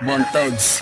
Montags.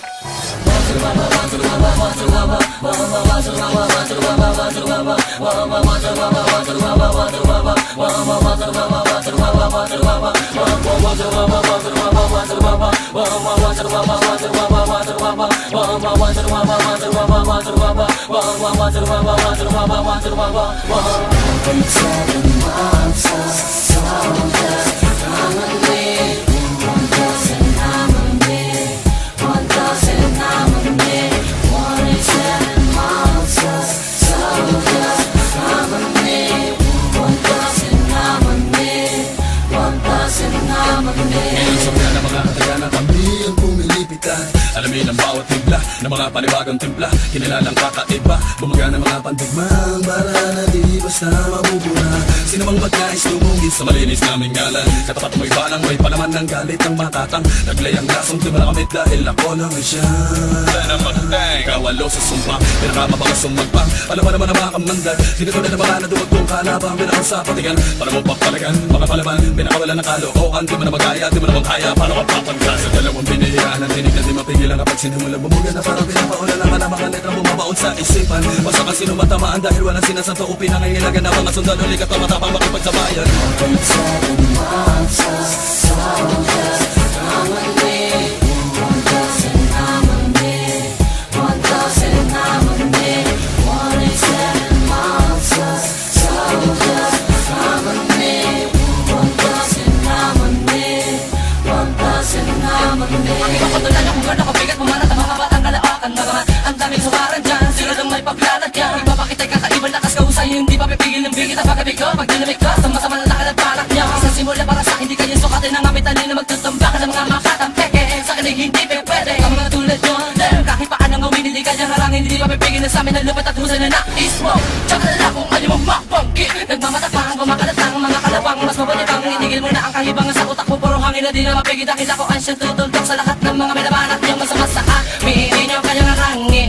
Ngayon ng mga katayanan kami ang pumilipitan. Alamin ang bawat tigla ng mga panibagang timpla. Kinilalang kakaiba, bumaga ng mga pandigmang para na di basta mabubura. Sino mang magkais tumungin sa malinis naming ngalan. Katapat mo'y balang may palaman ng galit ng matatang. Naglay ang lasong di malakamit dahil ako lang ay siya. Kawalo sa sumpa, pinakamabangas sumagpang. Alam mo naman ang mga kamandag, sinituloy na mga na dumagtong kalabang. Pinakang sa patigan, para mo papalagan mga palaman, pinakawalan ng kalokohan. Di mo na magaya, di mo na magkaya, paano ka papagka sa dalawang binihiraan ng tinig na di mapigilan kapag sinimula bumugan na parang pinapaula lang na mga letra bumabaon sa isipan. Basta ka sino matamaan dahil walang sinasanto o pinangingilagan na mga sundalo likat na matapang makipagsabayan. Ang ipapatulan niyo kung gano'n kabigat pumanat ang mga batang kalaakan na mga ang daming sumaran dyan, sila lang may paglalat yan. Ipapakita'y kakaibang lakas kahusay, hindi pa pipigil ng bigit at pagkabig ko. Pag dinamik ka, sa masama na lakad at balak niya. Isang simula para sa hindi kayo sukatin ng apitan na magtutambakan ng mga makatang peke. Sa kanig hindi pwede, ang mga tulad nyo kahit paano gawin, hindi kanyang harangin. Hindi pa pipigil na sa amin ang lupat at husay na nais mo. Tsaka na kung ano mong mapanggi, nagmamatapang, kumakalatang mga kalabang. Mas mabuti pang itigil mo na ang kahibangan sa utak mo. Puro hangin na di na mapigil dahil ako ang siyang tutultok sa lahat ng mga minabanat niyong masama sa amin. Hindi niyo kanyang harangin.